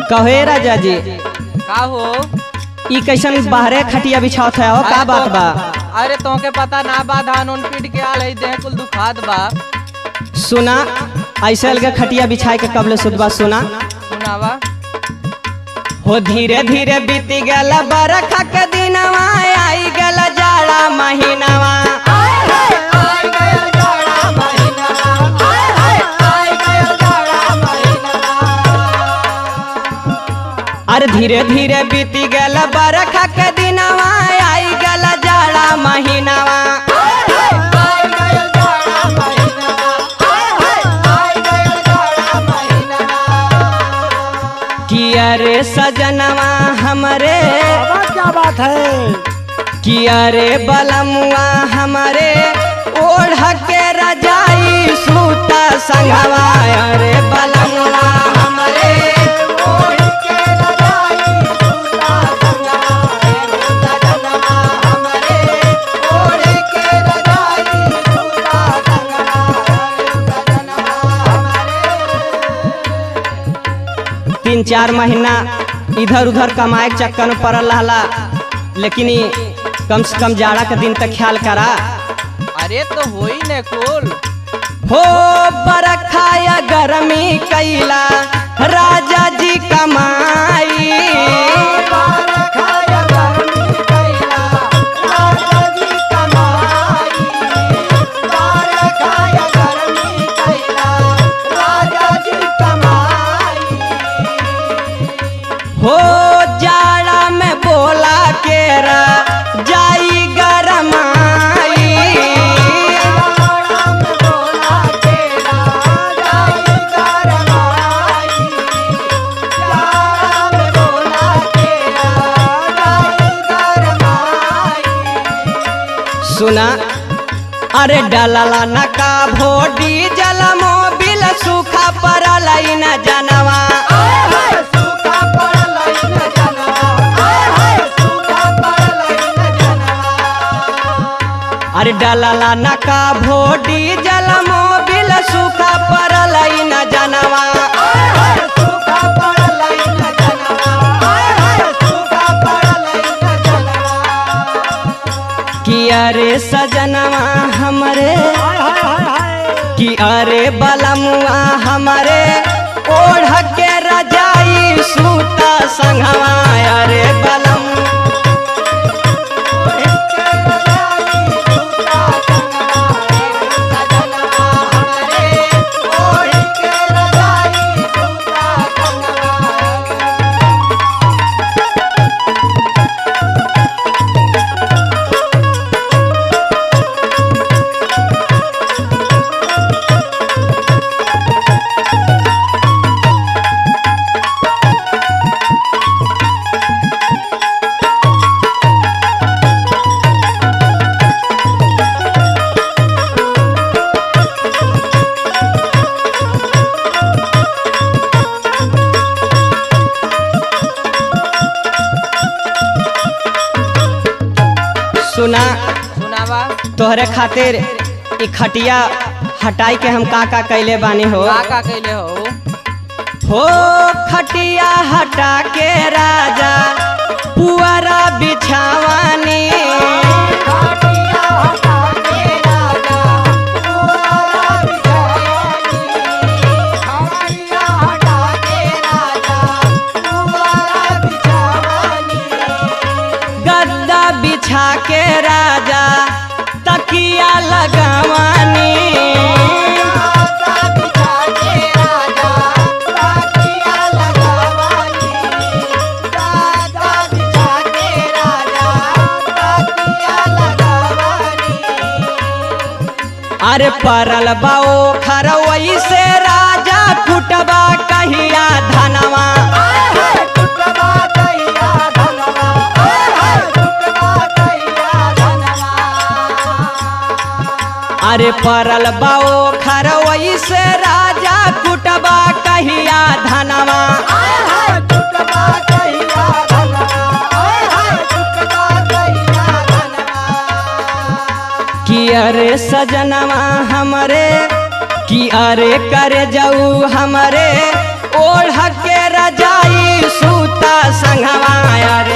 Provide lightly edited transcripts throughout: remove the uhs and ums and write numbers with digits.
कहे राजा जी का हो? ई कैसन बाहरे खटिया बिछावत है का बात बा? अरे तोके पता ना बा धान उन पीट के आल है देह कुल दुखात बा। सुना ऐसे अलग खटिया बिछाए के कबले सुधबा सुना सुनावा। हो धीरे धीरे बीती गल बरखा के दिनवा आई गल जाड़ा महीनावा। अरे धीरे धीरे बीती गल बरखा के दिनवा आई गल जाड़ा महीनावा। किया रे सजनवा हमरे क्या बात है? किया रे बलमुआ हमरे ओढ़ के रजाई सूता संगवा। अरे बलमुआ हमरे ओढ़ के रजाई सूता संगवा। सजनवा हमरे ओढ़ के रजाई सूता संगवा। सजनवा हमरे 3-4 महीना इधर उधर कमाए के चक्कर में पड़ल रहला, लेकिन कम से कम जाड़ा के दिन तक ख्याल करा। अरे तो होई ने कुल हो बरखा या गर्मी कैला राजा जी कमाई। बरखा या गर्मी कैला राजा जी कमाई। बरखा या गर्मी कैला राजा जी कमाई। हो जाड़ा में बोला के रा जाई गरमाई। जाड़ा में बोला के रा जाई गरमाई। जाड़ा में बोला के रा जाई गरमाई। सुना अरे डलला नका भोडी जल मोबिल सूखा पड़ल न जनवा। सूखा पड़ल न जनवा। सूखा पड़ल न जनवा। अरे डलला नका भोडी जल मोबिल सूखा पड़ल न जनवा। सूखा पड़ल न जनवा। सूखा पड़ल न जनवा। किया रे सजनवा हमरे कि अरे बलमुआ हमरे ओढ़ के रजाई सूता संगवा। अरे बलम सुना सुनावा। तोहरे खातिर ई खटिया हटाई के हम का कैले बानी हो। का कैले हो? हो खटिया हटा के राजा पुअरा बिछावानी। खटिया हटा के राजा पुअरा बिछावानी। खटिया हटा के राजा पुअरा बिछावानी। गद्दा बिछा के राजा तकिया लगावानी। अरे परल बाओ खरवई से राजा टूटबा कहिया धनवा। टूटबा कहिया धनवा। टूटबा कहिया धनवा। अरे परल बाओ खरवई से राजा टूटबा कहिया धनवा। टूटबा कहिया धनवा। टूटबा कहिया धनवा। कि अरे सजनवा हमरे कि अरे करे जाऊ हमरे ओढ़ के रजाई सूता संगवा रे।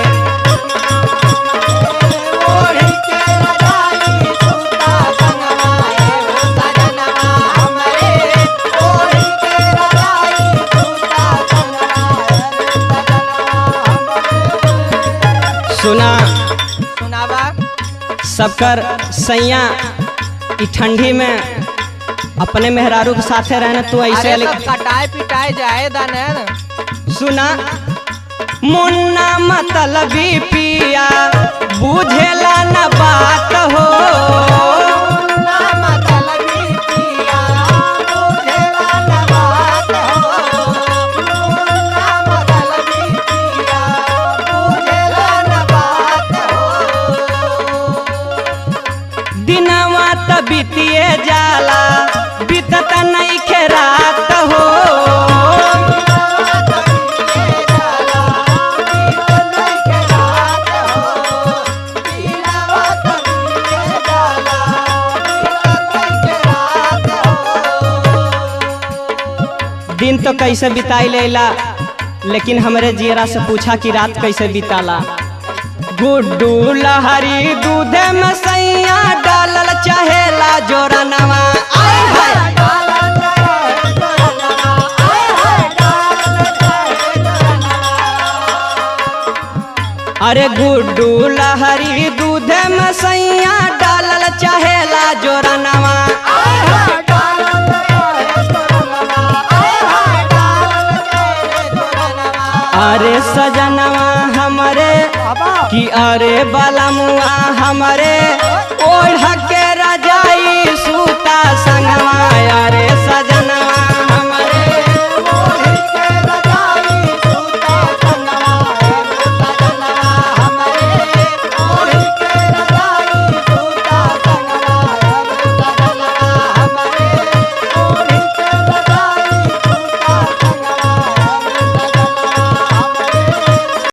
सुना सुनावा। सबकर सैया ई ठंडी में अपने मेहरारू के साथे रहने तू ऐसे अरे सब कटाए पिटाए जाए दाने। सुना मुन्ना मतलबी पिया बुझेला न बात हो। दिनवा त बीतिए जाला बीतत नहीं खे रात हो। दिन तो कैसे बिताई लेला, लेकिन हमरे जियरा से पूछा कि रात कैसे बिताला। गुड्डू लहरी दूधे में सैया डालल चाहेला जोरनवा। आय हाय अरे गुड्डू लहरी दूधे में सैया डालल चाहेला जोरनवा। अरे सजनवा हमरे कि अरे बलमुआ हमरे ओढ़